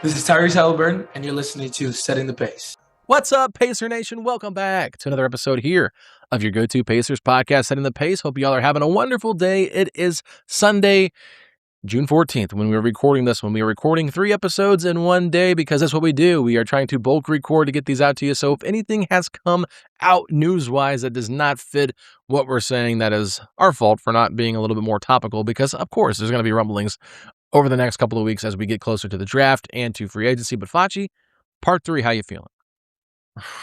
This is Tyrese Halliburton, and you're listening to Setting the Pace. What's up, Pacer Nation? Welcome back to another episode here of your go-to Pacers podcast, Setting the Pace. Hope y'all are having a wonderful day. It is Sunday, June 14th, when we are recording this one. We are recording 3 episodes in one day because that's what we do. We are trying to bulk record to get these out to you. So if anything has come out news-wise that does not fit what we're saying, that is our fault for not being a little bit more topical because, of course, there's going to be rumblings over the next couple of weeks as we get closer to the draft and to free agency. But Facci, part 3, how you feeling?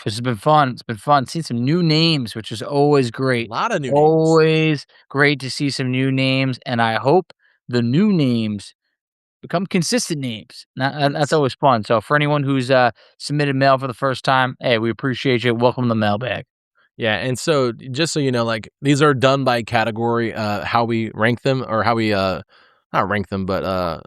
This has been fun. It's been fun. Seeing some new names, which is always great. A lot of new names. Always great to see some new names, and I hope the new names become consistent names. That's always fun. So for anyone who's submitted mail for the first time, hey, we appreciate you. Welcome to the mailbag. Yeah, and so just so you know, like these are done by category, how we rank them, or how we not rank them, but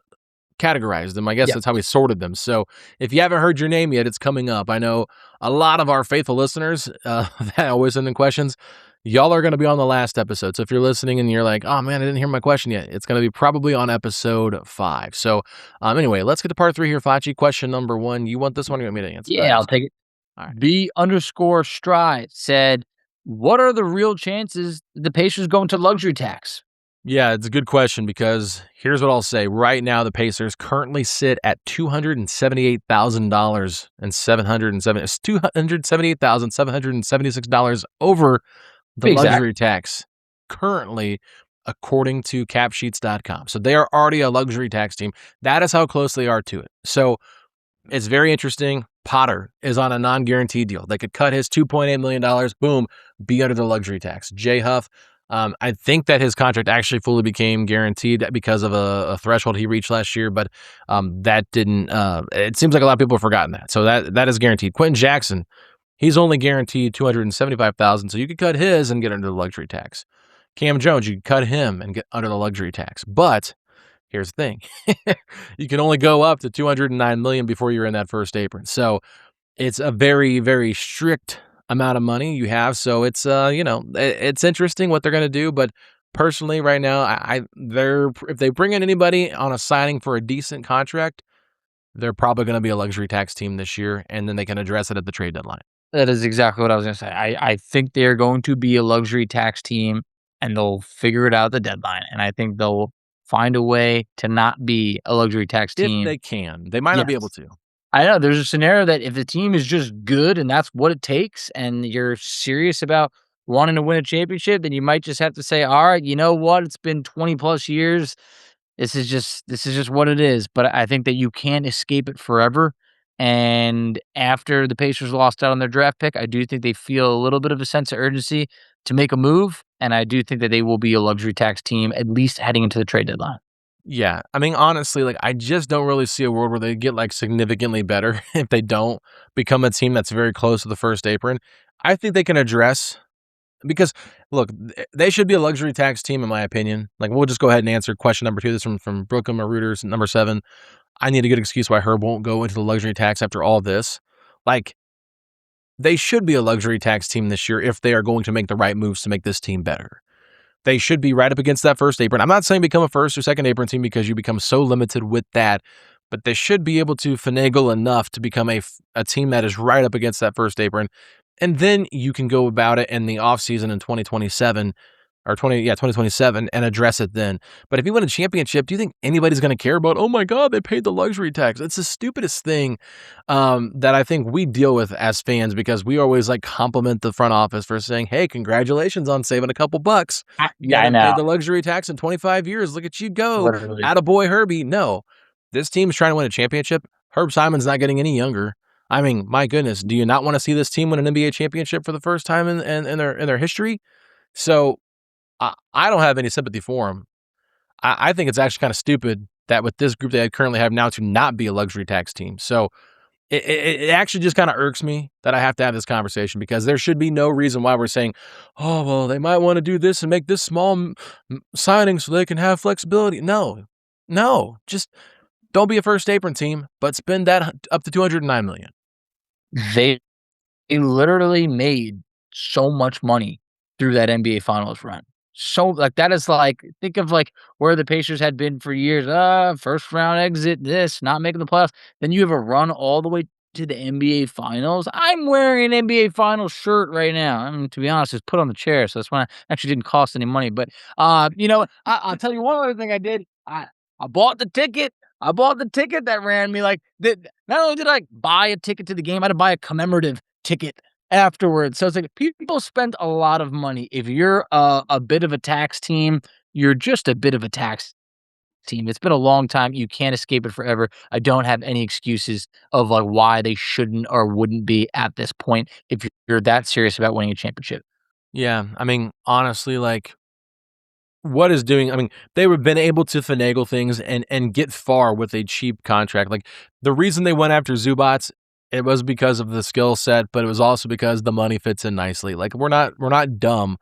categorized them. I guess that's how we sorted them. So if you haven't heard your name yet, it's coming up. I know a lot of our faithful listeners that always send in questions. Y'all are going to be on the last episode. So if you're listening and you're like, oh man, I didn't hear my question yet, it's going to be probably on episode 5. So anyway, let's get to part 3 here, Facci. Question number 1. You want this one or you want me to answer? Yeah, I'll take it. All right. B_Stride said, what are the real chances the Pacers go into luxury tax? Yeah, it's a good question because here's what I'll say. Right now, the Pacers currently sit at $278,000 and $278,776 over the luxury tax currently, according to capsheets.com. So they are already a luxury tax team. That is how close they are to it. So it's very interesting. Potter is on a non-guaranteed deal. They could cut his $2.8 million, boom, be under the luxury tax. Jay Huff, I think that his contract actually fully became guaranteed because of a threshold he reached last year, but that didn't, it seems like a lot of people have forgotten that. So that is guaranteed. Quentin Jackson, he's only guaranteed $275,000, so you could cut his and get under the luxury tax. Cam Jones, you could cut him and get under the luxury tax. But here's the thing. You can only go up to $209 million before you're in that first apron. So it's a very, very strict amount of money you have. So it's it's interesting what they're going to do, but personally right now if they bring in anybody on a signing for a decent contract, they're probably going to be a luxury tax team this year, and then they can address it at the trade deadline. That is exactly what I was going to say. I think they're going to be a luxury tax team, and they'll figure it out at the deadline, and I think they'll find a way to not be a luxury tax team. If they can. They might not be able to. I know there's a scenario that if the team is just good and that's what it takes and you're serious about wanting to win a championship, then you might just have to say, all right, you know what? It's been 20 plus years. This is just what it is. But I think that you can't escape it forever. And after the Pacers lost out on their draft pick, I do think they feel a little bit of a sense of urgency to make a move. And I do think that they will be a luxury tax team, at least heading into the trade deadline. Yeah, I mean, honestly, like I just don't really see a world where they get like significantly better if they don't become a team that's very close to the first apron. I think they can address, because look, they should be a luxury tax team in my opinion. Like we'll just go ahead and answer question number 2. This is from Brooklyn or Reuters, number 7. I need a good excuse why Herb won't go into the luxury tax after all this. Like they should be a luxury tax team this year if they are going to make the right moves to make this team better. They should be right up against that first apron. I'm not saying become a first or second apron team because you become so limited with that, but they should be able to finagle enough to become a team that is right up against that first apron. And then you can go about it in the offseason in 2027 or 2027 and address it then. But if you win a championship, do you think anybody's going to care about, oh my God, they paid the luxury tax? It's the stupidest thing that I think we deal with as fans, because we always like compliment the front office for saying, hey, congratulations on saving a couple bucks. Yeah, I know. Paid the luxury tax in 25 years. Look at you go. Literally. Attaboy, Herbie. No, this team's trying to win a championship. Herb Simon's not getting any younger. I mean, my goodness, do you not want to see this team win an NBA championship for the first time in their history? So I don't have any sympathy for him. I think it's actually kind of stupid that with this group they currently have now to not be a luxury tax team. So it actually just kind of irks me that I have to have this conversation, because there should be no reason why we're saying, oh, well, they might want to do this and make this small signing so they can have flexibility. No, just don't be a first apron team, but spend that up to $209 million. They literally made so much money through that NBA Finals run. so like that is like think of like where the Pacers had been for years. First round exit, this not making the playoffs. Then you have a run all the way to the NBA Finals. I'm wearing an NBA Finals shirt right now. I mean, to be honest, it's put on the chair, so that's why it actually didn't cost any money. But I'll tell you one other thing I did. I bought the ticket. I bought the ticket that ran me like that. Not only did I buy a ticket to the game, I had to buy a commemorative ticket afterwards. So it's like people spend a lot of money. If you're a bit of a tax team, you're just a bit of a tax team. It's been a long time. You can't escape it forever. I don't have any excuses of like why they shouldn't or wouldn't be at this point if you're that serious about winning a championship. Yeah, I mean, honestly, like what is doing? I mean, they were been able to finagle things and get far with a cheap contract. Like the reason they went after Zubats, it was because of the skill set, but it was also because the money fits in nicely. Like we're not dumb.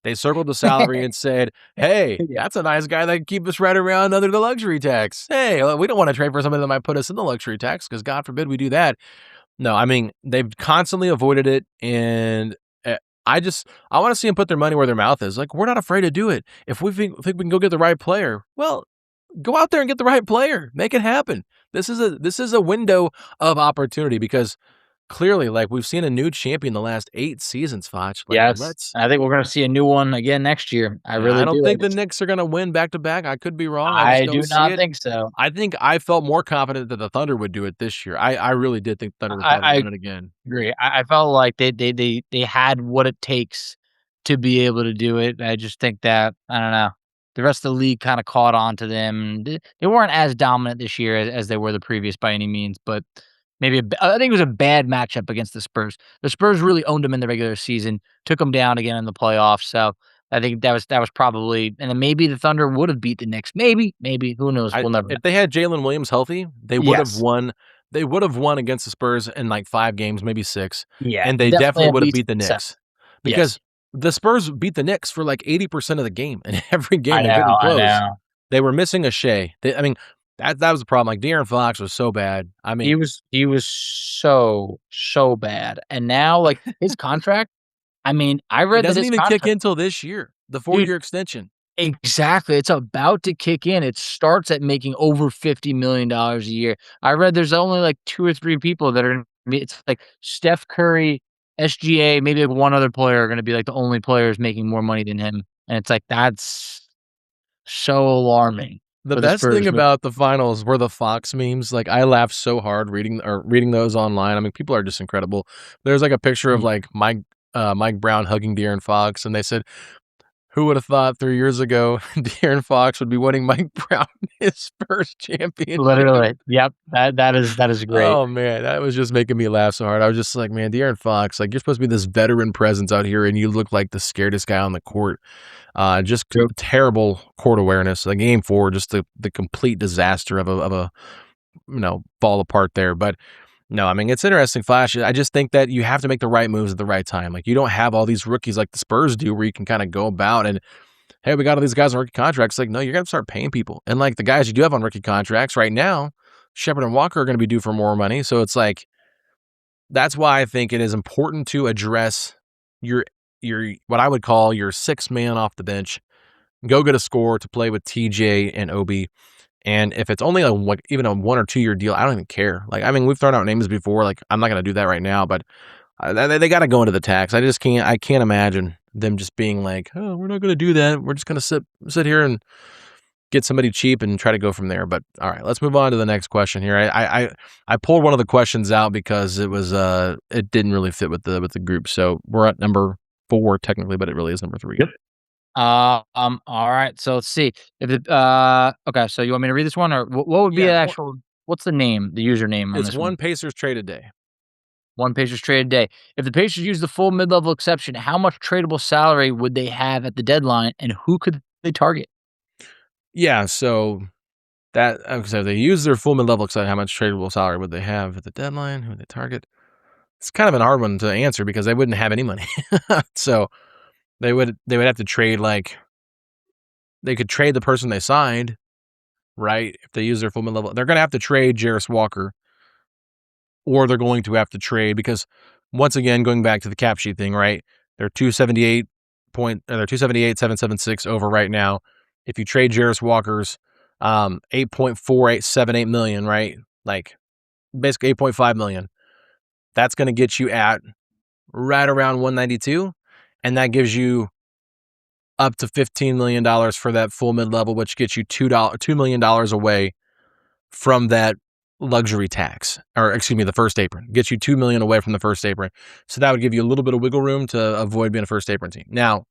They circled the salary and said, "Hey, Yeah. that's a nice guy that can keep us right around under the luxury tax. Hey, we don't want to trade for somebody that might put us in the luxury tax because God forbid we do that." No, I mean they've constantly avoided it, and I want to see them put their money where their mouth is. Like we're not afraid to do it. If we think we can go get the right player, well, go out there and get the right player. Make it happen. This is a window of opportunity because clearly, like we've seen a new champion the last 8 seasons, Foch. Like, Yes. I think we're going to see a new one again next year. I really don't do. think the Knicks are going to win back to back. I could be wrong. I just I don't do see not it. think so. I think I felt more confident that the Thunder would do it this year. I really did think the Thunder would probably win it again. Agree. I felt like they had what it takes to be able to do it. I just think that I don't know. The rest of the league kind of caught on to them. They weren't as dominant this year as they were the previous by any means, but maybe I think it was a bad matchup against the Spurs. The Spurs really owned them in the regular season, took them down again in the playoffs. So I think that was probably, and then maybe the Thunder would have beat the Knicks. Maybe who knows? We'll never know. If they had Jalen Williams healthy, they would have Yes. won. They would have won against the Spurs in like 5 games, maybe 6. Yeah, And they definitely would have beat the Knicks. Because Yes. the Spurs beat the Knicks for like 80% of the game. And every game I they couldn't know. close. They were missing a Shea. I mean, that was the problem. Like De'Aaron Fox was so bad. I mean, He was so bad. And now like his contract, I mean, I it read that doesn't his even contract kick in till this year. The 4-year extension. Exactly. It's about to kick in. It starts at making over $50 million a year. I read there's only like 2 or 3 people that are it's like Steph Curry, SGA, maybe like one other player are going to be like the only players making more money than him. And it's like that's so alarming. The for best Spurs. thing about the finals were the Fox memes. Like I laughed so hard reading those online. I mean, people are just incredible. There's like a picture of like Mike Brown hugging De'Aaron Fox, and they said, "Who would have thought 3 years ago De'Aaron Fox would be winning Mike Brown his first championship?" Literally. Yep. That is great. Oh man, that was just making me laugh so hard. I was just like, man, De'Aaron Fox, like you're supposed to be this veteran presence out here, and you look like the scaredest guy on the court. Just terrible court awareness. Like game 4, just the complete disaster of a fall apart there. But no, I mean it's interesting, Flash. I just think that you have to make the right moves at the right time. Like you don't have all these rookies like the Spurs do, where you can kind of go about and, hey, we got all these guys on rookie contracts. Like, no, you're gonna start paying people. And like the guys you do have on rookie contracts right now, Shepard and Walker are gonna be due for more money. So it's like that's why I think it is important to address your what I would call your 6th man off the bench. Go get a score to play with TJ and Obi. And if it's only even a 1 or 2 year deal, I don't even care. Like, I mean, we've thrown out names before. Like, I'm not going to do that right now, but they got to go into the tax. I can't imagine them just being like, oh, we're not going to do that. We're just going to sit here and get somebody cheap and try to go from there. But all right, let's move on to the next question here. I pulled one of the questions out because it was it didn't really fit with the group. So we're at number 4 technically, but it really is number 3. Yep. All right. So let's see if it, okay. So you want me to read this one, or what would be the actual? What's the name, the username on It's this one Pacers trade a day. One Pacers trade a day. If the Pacers use the full mid-level exception, how much tradable salary would they have at the deadline, and who could they target? Yeah. So that if they use their full mid-level exception, how much tradable salary would they have at the deadline? Who would they target? It's kind of an hard one to answer because they wouldn't have any money. So. They would have to trade they could trade the person they signed, right? If they use their full mid-level, they're going to have to trade Jarris Walker, or they're going to have to trade because once again, going back to the cap sheet thing, right? They're 278 they're 278,776 over right now. If you trade Jarris Walker's 8.4878 million, right? Like basically 8.5 million. That's going to get you at right around 192, and that gives you up to $15 million for that full mid-level, which gets you $2 million away from that luxury tax, or excuse me, the first apron. Gets you $2 million away from the first apron. So that would give you a little bit of wiggle room to avoid being a first apron team. Now,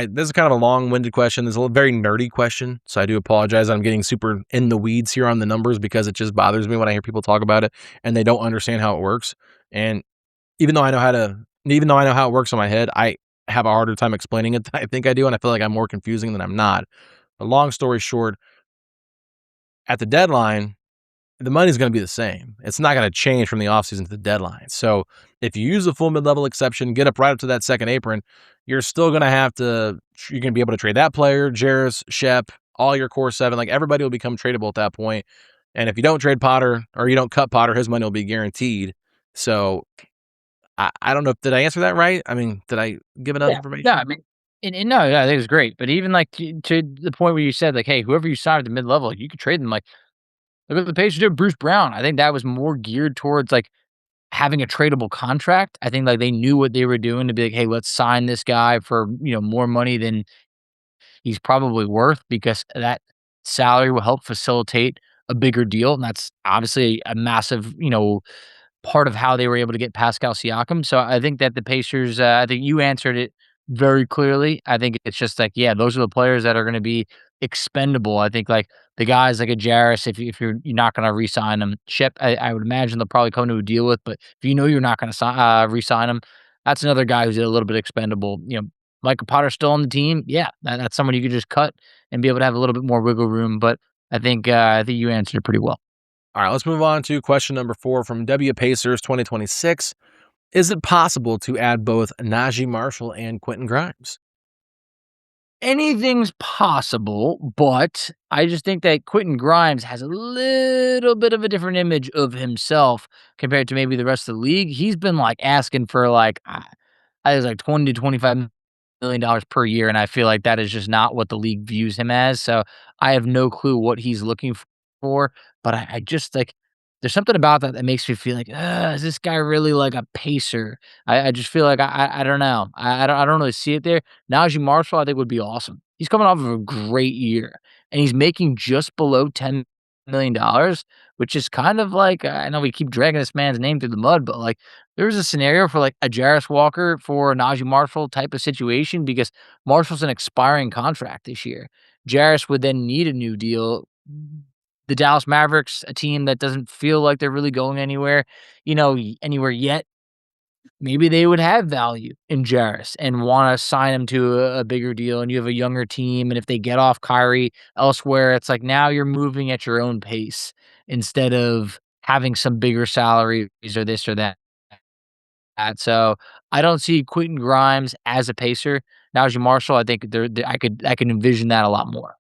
this is kind of a long-winded question. This is a very nerdy question, so I do apologize. I'm getting super in the weeds here on the numbers because it just bothers me when I hear people talk about it and they don't understand how it works. And even though I know how it works in my head, I have a harder time explaining it than I think I do, and I feel like I'm more confusing than I'm not. But long story short, at the deadline, the money's going to be the same. It's not going to change from the offseason to the deadline. So if you use the full mid-level exception, get up right up to that second apron, you're still going to you're going to be able to trade that player, Jarris, Shep, all your core 7. Like everybody will become tradable at that point. And if you don't trade Potter or you don't cut Potter, his money will be guaranteed. So I don't know. Did I answer that right? I mean, did I give enough information? No, I mean, no, I think it was great. But even like to the point where you said like, hey, whoever you signed at the mid level, you could trade them. Like, look at the Pacers did Bruce Brown. I think that was more geared towards like having a tradable contract. I think like they knew what they were doing to be like, hey, let's sign this guy for more money than he's probably worth, because that salary will help facilitate a bigger deal, and that's obviously a massive part of how they were able to get Pascal Siakam. So I think that the Pacers, I think you answered it very clearly. I think it's just like, yeah, those are the players that are going to be expendable. I think like the guys like a Jarris, if you're not going to re-sign them, Shep, I would imagine they'll probably come to a deal with. But if you're not going to re-sign him, that's another guy who's a little bit expendable. Michael Potter's still on the team. Yeah, that's someone you could just cut and be able to have a little bit more wiggle room. But I think you answered it pretty well. All right, let's move on to question number 4 from W Pacers 2026. Is it possible to add both Naji Marshall and Quentin Grimes? Anything's possible, but I just think that Quentin Grimes has a little bit of a different image of himself compared to maybe the rest of the league. He's been like asking for like, I was like $20 to $25 million per year, and I feel like that is just not what the league views him as. So I have no clue what he's looking for, but I just like, there's something about that that makes me feel like, is this guy really like a pacer? I just feel like I don't know. I don't really see it there. Naji Marshall, I think, would be awesome. He's coming off of a great year, and he's making just below $10 million, which is kind of like, I know we keep dragging this man's name through the mud, but like there's a scenario for like a Jarris Walker for a Naji Marshall type of situation, because Marshall's an expiring contract this year. Jarris would then need a new deal. The Dallas Mavericks, a team that doesn't feel like they're really going anywhere yet, maybe they would have value in Jarris and want to sign him to a bigger deal, and you have a younger team, and if they get off Kyrie elsewhere, it's like now you're moving at your own pace instead of having some bigger salaries or this or that. So I don't see Quentin Grimes as a pacer. Naji Marshall, I think I could envision that a lot more.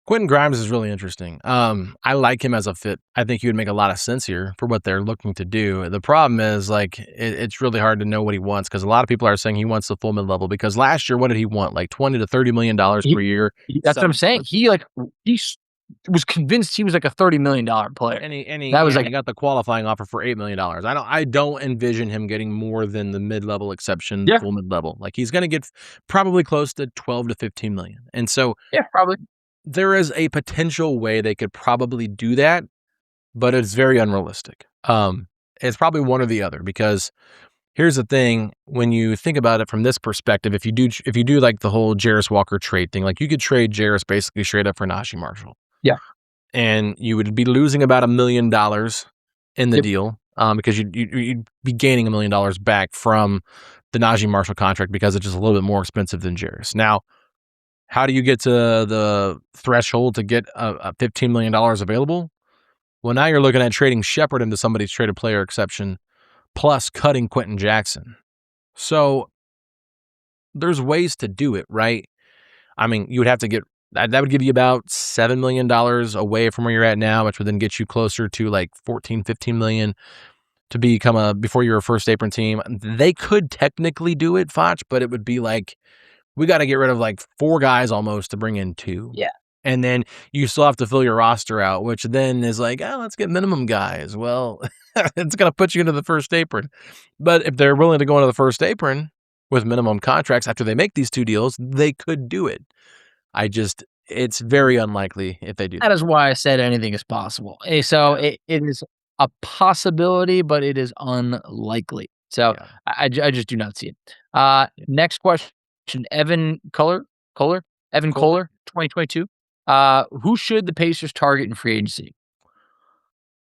Quentin Grimes is really interesting. I like him as a fit. I think he would make a lot of sense here for what they're looking to do. The problem is, like, it's really hard to know what he wants, because a lot of people are saying he wants the full mid-level, because last year, what did he want? Like $20 to $30 million per year. That's what I'm saying. He was convinced he was like a $30 million player. And he got the qualifying offer for $8 million. I don't envision him getting more than the mid-level exception, full mid-level. Like, he's going to get probably close to 12 to 15 million. And so probably. There is a potential way they could probably do that, but it's very unrealistic. It's probably one or the other, because here's the thing: when you think about it from this perspective, if you do like the whole Jarris Walker trade thing, like you could trade Jarris basically straight up for Naji Marshall. Yeah. And you would be losing about $1 million in the deal, because you'd be gaining $1 million back from the Naji Marshall contract, because it's just a little bit more expensive than Jarris. Now, how do you get to the threshold to get a $15 million available? Well, now you're looking at trading Shepherd into somebody's traded player exception, plus cutting Quentin Jackson. So there's ways to do it, right? I mean, you would have to get that would give you about $7 million away from where you're at now, which would then get you closer to like 14, 15 million. to become before you're a first apron team. They could technically do it, Foch, but it would be like, we got to get rid of like 4 guys almost to bring in 2. Yeah. And then you still have to fill your roster out, which then is like, let's get minimum guys. Well, it's going to put you into the first apron. But if they're willing to go into the first apron with minimum contracts after they make these 2 deals, they could do it. It's very unlikely if they do. That is why I said anything is possible. So it is a possibility, but it is unlikely. So I just do not see it. Next question, Evan Kohler, 2022. Who should the Pacers target in free agency?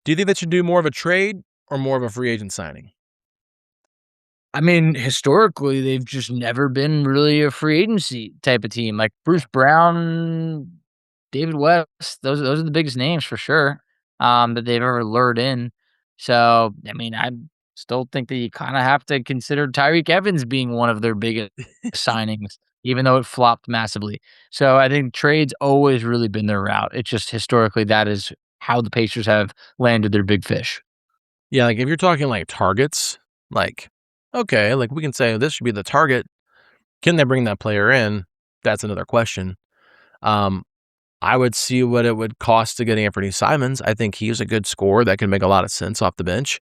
Do you think they should do more of a trade or more of a free agent signing? I mean, historically, they've just never been really a free agency type of team. Like Bruce Brown, David West, those are the biggest names for sure that they've ever lured in. So, I mean, I still think that you kind of have to consider Tyreek Evans being one of their biggest signings, even though it flopped massively. So I think trade's always really been their route. It's just historically that is how the Pacers have landed their big fish. Yeah, like if you're talking like targets, like, okay, like we can say this should be the target. Can they bring that player in? That's another question. I would see what it would cost to get Anthony Simons. I think he's a good scorer that can make a lot of sense off the bench.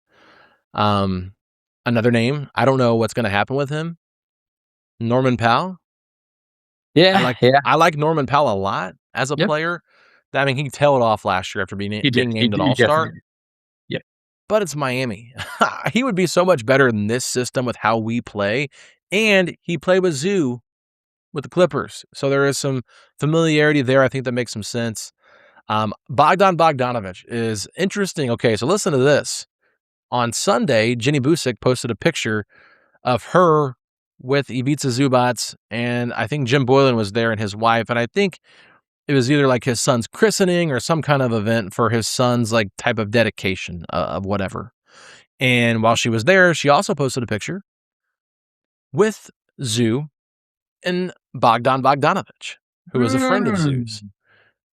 Another name, I don't know what's going to happen with him. Norman Powell. Yeah, I like Norman Powell a lot as a player. I mean, he tailed off last year after being named an All-Star. Yep. But it's Miami. He would be so much better in this system with how we play. And he played with Zoo with the Clippers. So there is some familiarity there. I think that makes some sense. Bogdanovich is interesting. Okay, so listen to this. On Sunday, Jenny Busick posted a picture of her with Ivica Zubac, and I think Jim Boylan was there and his wife, and I think it was either like his son's christening or some kind of event for his son's like type of dedication of whatever. And while she was there, she also posted a picture with Zoo and Bogdan Bogdanovich, who was a friend of Zoo's.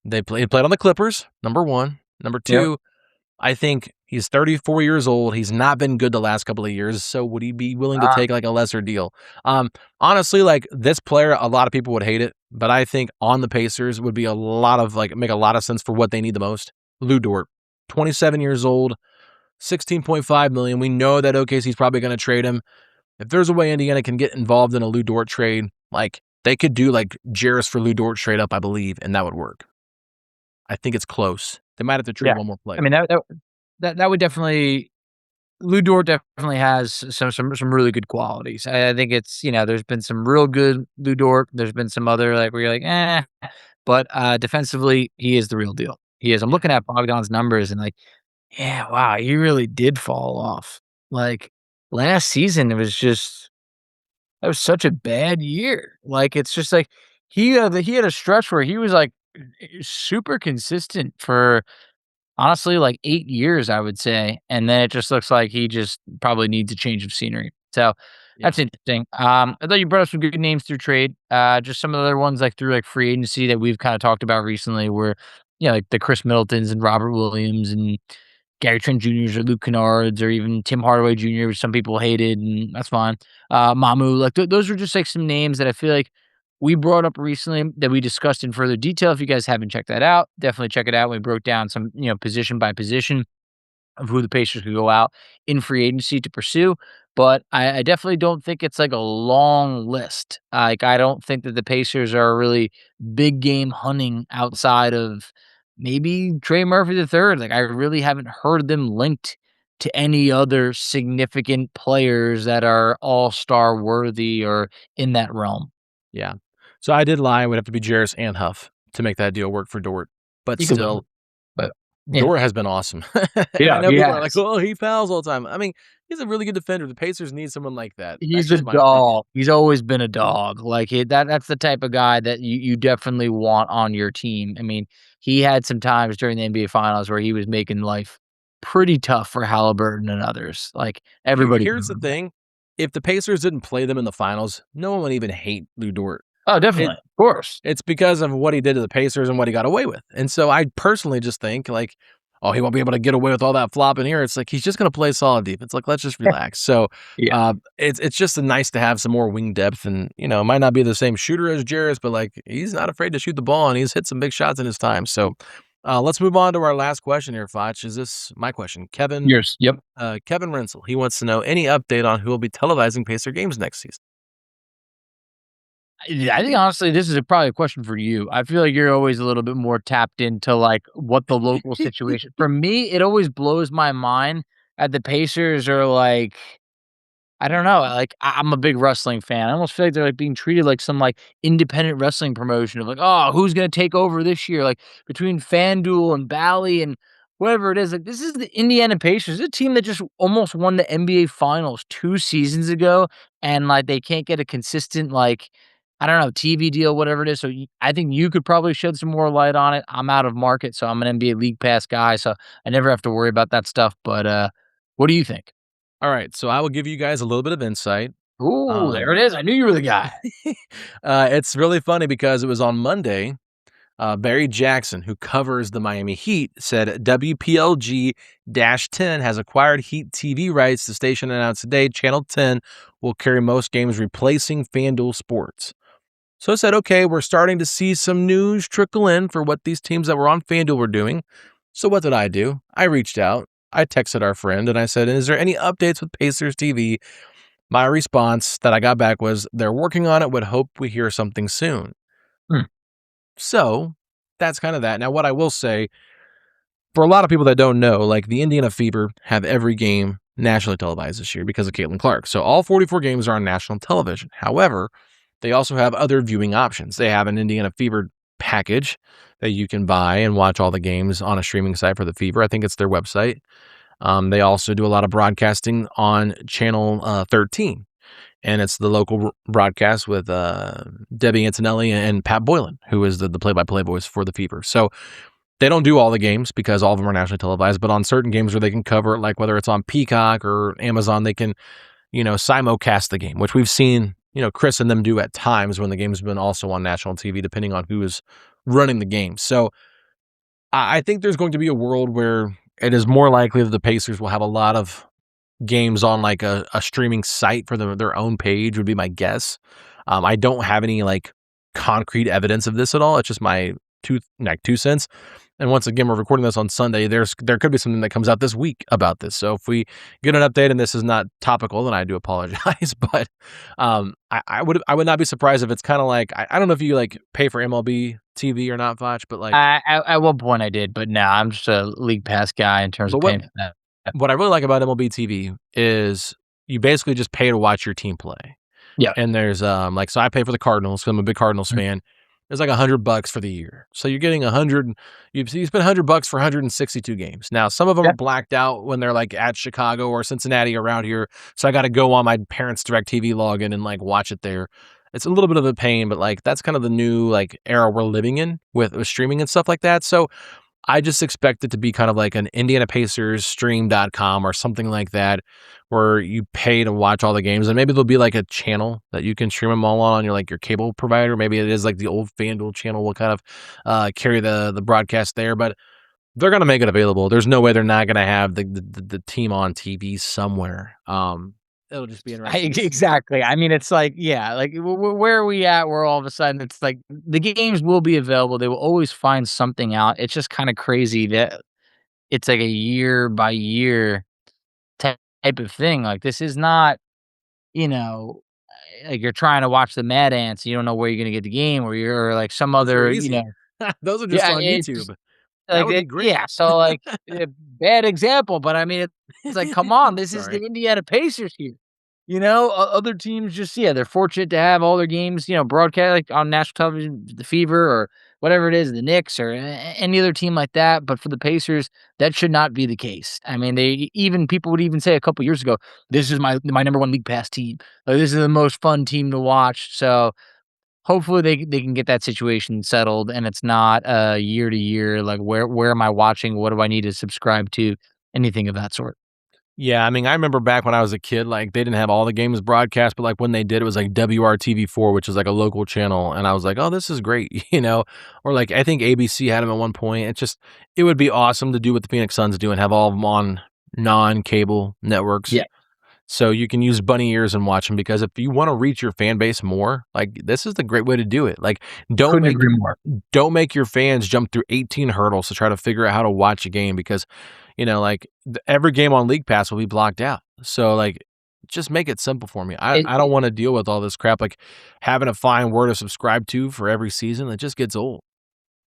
They played on the Clippers, number 1. Number 2, I think he's 34 years old. He's not been good the last couple of years. So would he be willing to take like a lesser deal? Honestly, like this player, a lot of people would hate it, but I think on the Pacers would be make a lot of sense for what they need the most. Lou Dort, 27 years old, $16.5 million. We know that OKC's probably going to trade him. If there's a way Indiana can get involved in a Lou Dort trade, like they could do like Jarris for Lou Dort straight up, I believe, and that would work. I think it's close. They might have to trade one more player. I mean, that would definitely. Lou Dort definitely has some really good qualities. I think it's there's been some real good Lou Dort. There's been some other like where you're like but defensively he is the real deal. He is. I'm looking at Bogdan's numbers and like, yeah, wow, he really did fall off. Like last season, that was such a bad year. Like it's just like he had a stretch where he was like super consistent for honestly like 8 years, I would say, and then it just looks like he just probably needs a change of scenery. So that's interesting. I thought you brought up some good names through trade. Just some of the other ones like through like free agency that we've kind of talked about recently were like the Chris Middletons and Robert Williams and Gary Trent Jr.'s or Luke Kennards or even Tim Hardaway Jr., which some people hated, and that's fine. Mamu, like those are just like some names that I feel like we brought up recently that we discussed in further detail. If you guys haven't checked that out, definitely check it out. We broke down some, position by position of who the Pacers could go out in free agency to pursue. But I definitely don't think it's like a long list. Like I don't think that the Pacers are really big game hunting outside of maybe Trey Murphy III. Like I really haven't heard them linked to any other significant players that are all-star worthy or in that realm. Yeah. So I did lie. It would have to be Jarris and Huff to make that deal work for Dort. But still, Dort has been awesome. Yeah, I know people are like, oh, he fouls all the time. I mean, he's a really good defender. The Pacers need someone like that. He's a dog. He's always been a dog. Like that's the type of guy that you definitely want on your team. I mean, he had some times during the NBA Finals where he was making life pretty tough for Halliburton and others. Like everybody. Here's the thing. If the Pacers didn't play them in the finals, no one would even hate Lou Dort. Oh, definitely. Of course. It's because of what he did to the Pacers and what he got away with. And so I personally just think, like, oh, he won't be able to get away with all that flopping here. It's like he's just going to play solid defense. Like, let's just relax. So it's just nice to have some more wing depth, and it might not be the same shooter as Jarris, but like he's not afraid to shoot the ball, and he's hit some big shots in his time. So let's move on to our last question here, Foch. Is this my question? Kevin? Yours. Yep. Kevin Rensel. He wants to know any update on who will be televising Pacer games next season. I think honestly, this is probably a question for you. I feel like you're always a little bit more tapped into like what the local situation. For me, it always blows my mind that the Pacers are like, I don't know. Like I'm a big wrestling fan. I almost feel like they're like being treated like some like independent wrestling promotion of like, oh, who's gonna take over this year? Like between FanDuel and Bally and whatever it is. Like this is the Indiana Pacers, a team that just almost won the NBA Finals 2 seasons ago, and like they can't get a consistent like I don't know TV deal, whatever it is. So I think you could probably shed some more light on it. I'm out of market, so I'm an NBA League Pass guy, so I never have to worry about that stuff. But what do you think? All right, so I will give you guys a little bit of insight. Ooh, there it is. I knew you were the guy. It's really funny because it was on Monday. Barry Jackson, who covers the Miami Heat, said WPLG-10 has acquired Heat TV rights. The station announced today Channel 10 will carry most games, replacing FanDuel Sports. So I said, okay, we're starting to see some news trickle in for what these teams that were on FanDuel were doing. So what did I do? I reached out. I texted our friend and I said, is there any updates with Pacers TV? My response that I got back was, they're working on it, would hope we hear something soon. So that's kind of that. Now, what I will say, for a lot of people that don't know, like the Indiana Fever have every game nationally televised this year because of Caitlin Clark. So all 44 games are on national television. However, they also have other viewing options. They have an Indiana Fever package that you can buy and watch all the games on a streaming site for the Fever. I think it's their website. They also do a lot of broadcasting on Channel 13, and it's the local broadcast with Debbie Antonelli and Pat Boylan, who is the play-by-play voice for the Fever. So they don't do all the games because all of them are nationally televised, but on certain games where they can cover it, like whether it's on Peacock or Amazon, they can, simulcast the game, which we've seen, Chris and them do at times when the game's been also on national TV, depending on who is running the game. So I think there's going to be a world where it is more likely that the Pacers will have a lot of games on like a streaming site for their own page would be my guess. I don't have any like concrete evidence of this at all. It's just my 2 cents. And once again, we're recording this on Sunday. There could be something that comes out this week about this. So if we get an update and this is not topical, then I do apologize. But I would not be surprised if it's kind of like I don't know if you like pay for MLB TV or not, Foch, but like at one point I did, but now I'm just a league pass guy in terms of paying for that. What I really like about MLB TV is you basically just pay to watch your team play. Yeah. And there's so I pay for the Cardinals because I'm a big Cardinals fan. There's like $100 for the year. So you're getting you spend $100 for 162 games. Now, some of them are blacked out when they're like at Chicago or Cincinnati around here. So I got to go on my parents' DirecTV login and like watch it there. It's a little bit of a pain, but like that's kind of the new like era we're living in with streaming and stuff like that. So I just expect it to be kind of like an Indiana Pacers stream.com or something like that, where you pay to watch all the games. And maybe there'll be like a channel that you can stream them all on your like your cable provider. Maybe it is like the old FanDuel channel will kind of carry the broadcast there, but they're going to make it available. There's no way they're not going to have the team on TV somewhere. It'll just be interesting. Exactly. I mean, it's like, yeah, like where are we at? Where all of a sudden it's like the games will be available. They will always find something out. It's just kind of crazy that it's like a year by year type of thing. Like this is not, like you're trying to watch the Mad Ants. You don't know where you're going to get the game, or you're like some other, those are just on YouTube. That would be great. Yeah, so like bad example, but I mean it's like, come on, this is the Indiana Pacers here. Other teams just they're fortunate to have all their games, broadcast like on national television, the Fever or whatever it is, the Knicks or any other team like that. But for the Pacers, that should not be the case. I mean, people would even say a couple years ago, this is my number one league pass team. Like this is the most fun team to watch. So hopefully they can get that situation settled and it's not year to year, like where am I watching? What do I need to subscribe to? Anything of that sort. Yeah, I mean, I remember back when I was a kid, like they didn't have all the games broadcast, but like when they did, it was like WRTV4, which is like a local channel, and I was like, oh, this is great, Or like I think ABC had them at one point. It would be awesome to do what the Phoenix Suns do and have all of them on non-cable networks. Yeah. So you can use bunny ears and watch them, because if you want to reach your fan base more, like this is the great way to do it. Like Couldn't agree more. don't make your fans jump through 18 hurdles to try to figure out how to watch a game, because every game on League Pass will be blocked out. So like just make it simple for me. I don't want to deal with all this crap, like having to find where to subscribe to for every season. It just gets old.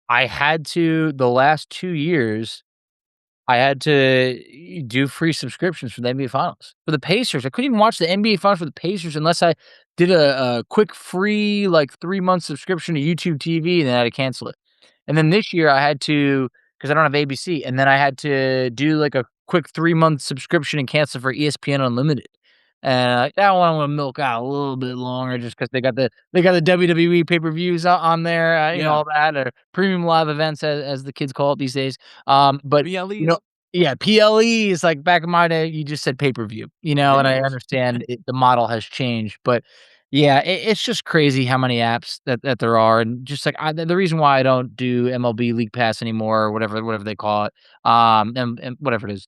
I had to, the last 2 years, I had to do free subscriptions for the NBA Finals. For the Pacers, I couldn't even watch the NBA Finals for the Pacers unless I did a quick free, like, 3-month subscription to YouTube TV, and then I had to cancel it. And then this year I had to, because I don't have ABC, and then I had to do, like, a quick 3-month subscription and cancel for ESPN Unlimited. And that one I'm gonna milk out a little bit longer just because they got the WWE pay-per-views on there, all that, or premium live events as the kids call it these days. But PLEs. yeah, PLE is like back in my day, you just said pay-per-view, and I understand the model has changed, but yeah, it's just crazy how many apps that there are, and just like the reason why I don't do MLB League Pass anymore, or whatever they call it, and whatever it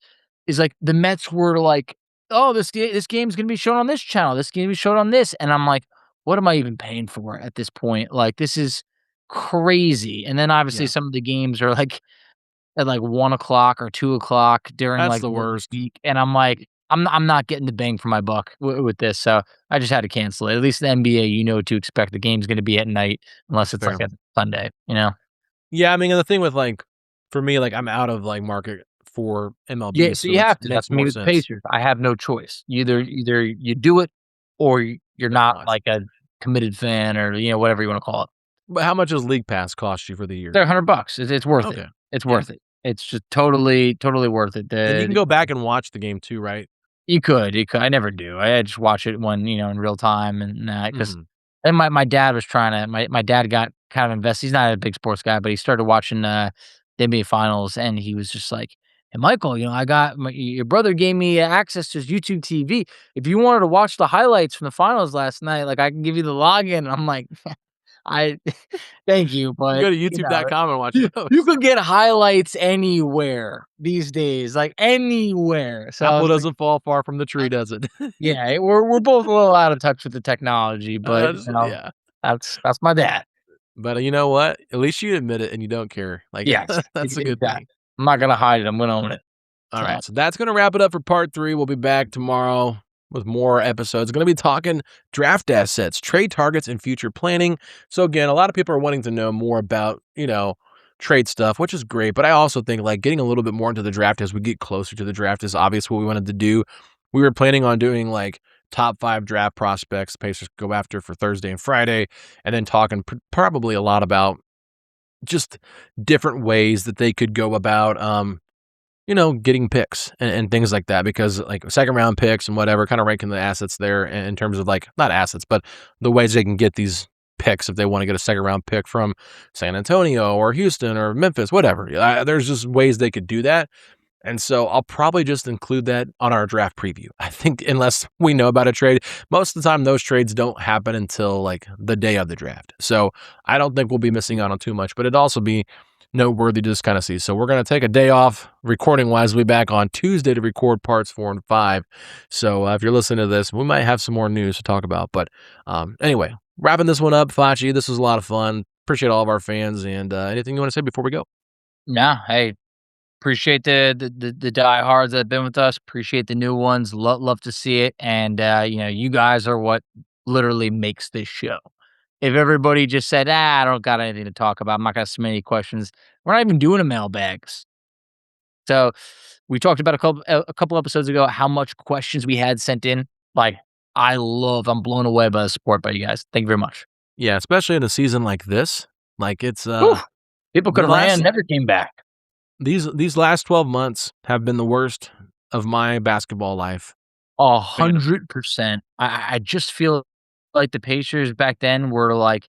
is like the Mets were like, oh, this game's gonna be shown on this channel, this game be shown on this, and I'm like, what am I even paying for at this point? Like, this is crazy. And then obviously some of the games are like at like 1:00 or 2:00 during That's like the worst week, and I'm like, I'm not getting the bang for my buck with this, so I just had to cancel it. At least the NBA, what to expect. The game's gonna be at night unless it's Fair. like a Sunday, Yeah, I mean, and the thing with like, for me, like I'm out of like market for MLB. Yeah, so you have to. That's me with the sense. Pacers. I have no choice. Either you do it, or you're not like a committed fan, or whatever you want to call it. But how much does League Pass cost you for the year? They're $100. It's worth it. It's worth it. It's just totally worth it. And you can go back and watch the game too, right? You could. I never do. I just watch it when in real time, and because then my dad was trying to. My dad got kind of invested. He's not a big sports guy, but he started watching the NBA Finals, and he was just like, "Hey, Michael, I got your brother gave me access to his YouTube TV. If you wanted to watch the highlights from the finals last night, like I can give you the login." And I'm like, thank you, but go to YouTube.com and watch those. You could get highlights anywhere these days, like anywhere. So Apple doesn't fall far from the tree, does it? Yeah, we're both a little out of touch with the technology, but that's my dad. But you know what? At least you admit it and you don't care. Like, that's a good thing. I'm not gonna hide it. I'm gonna own it. All right, so that's gonna wrap it up for part 3. We'll be back tomorrow with more episodes. Going to be talking draft assets, trade targets, and future planning. So again, a lot of people are wanting to know more about, trade stuff, which is great. But I also think like getting a little bit more into the draft as we get closer to the draft is obvious what we wanted to do. We were planning on doing like top 5 draft prospects Pacers go after for Thursday and Friday, and then talking probably a lot about just different ways that they could go about, getting picks and things like that, because like second round picks and whatever, kind of ranking the assets there in terms of like, not assets, but the ways they can get these picks if they want to get a second round pick from San Antonio or Houston or Memphis, whatever. There's just ways they could do that. And so I'll probably just include that on our draft preview. I think unless we know about a trade, most of the time those trades don't happen until like the day of the draft. So I don't think we'll be missing out on too much, but it'd also be noteworthy to just kind of see. So we're going to take a day off recording wise. We'll be back on Tuesday to record parts 4 and 5. So if you're listening to this, we might have some more news to talk about. But anyway, wrapping this one up, Facci, this was a lot of fun. Appreciate all of our fans. And anything you want to say before we go? Nah, hey, appreciate the diehards that have been with us. Appreciate the new ones. Love to see it. And you guys are what literally makes this show. If everybody just said, I don't got anything to talk about, I'm not going to submit any questions, we're not even doing a mailbags. So we talked about a couple episodes ago how much questions we had sent in. Like, I'm blown away by the support by you guys. Thank you very much. Yeah, especially in a season like this. Like it's people could have ran, never came back. These last 12 months have been the worst of my basketball life. 100%. I just feel like the Pacers back then were like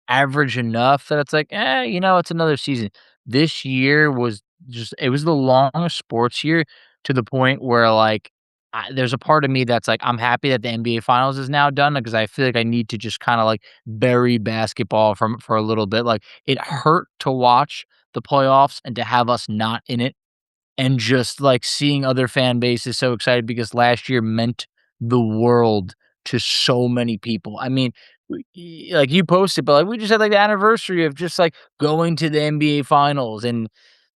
average enough that it's like, it's another season. This year was it was the longest sports year, to the point where like there's a part of me that's like, I'm happy that the NBA Finals is now done because I feel like I need to just kind of like bury basketball for a little bit. Like it hurt to watch the playoffs and to have us not in it, and just like seeing other fan bases so excited because last year meant the world to so many people. I mean, like you posted, but like we just had like the anniversary of just like going to the NBA Finals and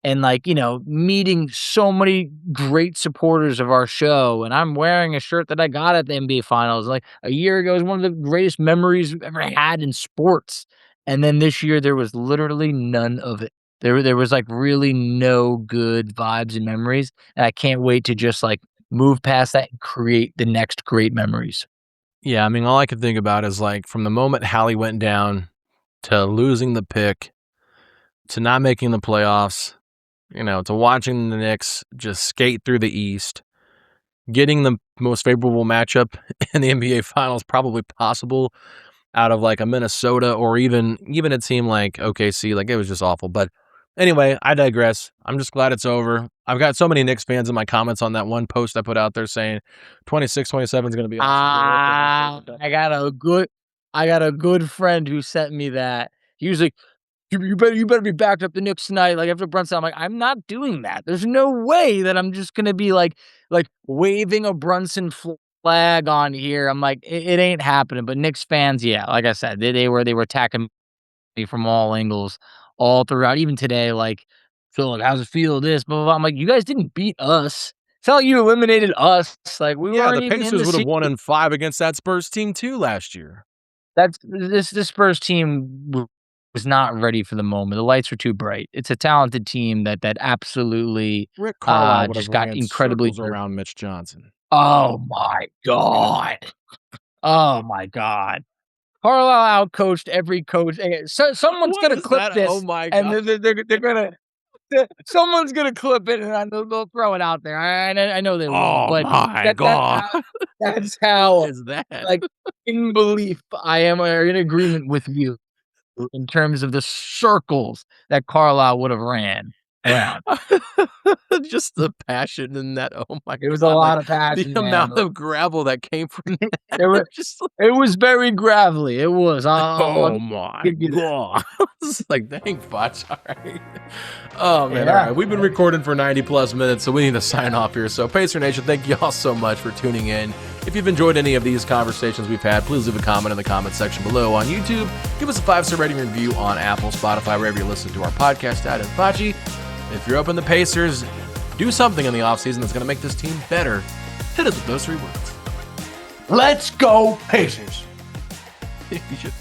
like, meeting so many great supporters of our show. And I'm wearing a shirt that I got at the NBA Finals like a year ago. It was one of the greatest memories we've ever had in sports. And then this year there was literally none of it. There was like really no good vibes and memories. And I can't wait to just like move past that and create the next great memories. Yeah, I mean, all I can think about is like from the moment Hallie went down to losing the pick to not making the playoffs, to watching the Knicks just skate through the East, getting the most favorable matchup in the NBA Finals probably possible out of like a Minnesota or even it seemed like OKC, like it was just awful. But anyway, I digress. I'm just glad it's over. I've got so many Knicks fans in my comments on that one post I put out there saying 26-27 is going to be awesome. I got a good friend who sent me that. He was like, you better be backed up the Knicks tonight. Like after Brunson, I'm like, I'm not doing that. There's no way that I'm just gonna be like waving a Brunson flag on here. I'm like, it ain't happening. But Knicks fans, yeah, like I said, they were attacking me from all angles all throughout. Even today, like, so like, how's it feel? This, blah, blah, blah. I'm like, you guys didn't beat us. It's not like you eliminated us. Like we weren't the even Pacers would have won in 5 against that Spurs team too last year. That's this Spurs team was not ready for the moment. The lights were too bright. It's a talented team that absolutely Rick Carlisle just got incredibly around Mitch Johnson. Oh my god! Oh my god! Carlisle outcoached every coach. So someone's gonna clip this. Oh my god! And they're gonna. Someone's gonna clip it, and they'll throw it out there. I know they will. Oh but my god! That's how is that? Like in belief, I am in agreement with you in terms of the circles that Carlisle would have ran around. Just the passion in that. Oh my god. It was a lot of passion. The amount of gravel that came from that. It was very gravelly. It was. Oh my god. It's like, dang, Facci. All right. Oh man. Yeah. All right. We've been recording for 90 plus minutes, so we need to sign off here. So Pacer Nation, thank you all so much for tuning in. If you've enjoyed any of these conversations we've had, please leave a comment in the comment section below on YouTube. Give us a 5-star rating review on Apple, Spotify, wherever you listen to our podcast at. And Facci, if you're up in the Pacers, do something in the offseason that's going to make this team better. Hit us with those 3 words. Let's go, Pacers. You should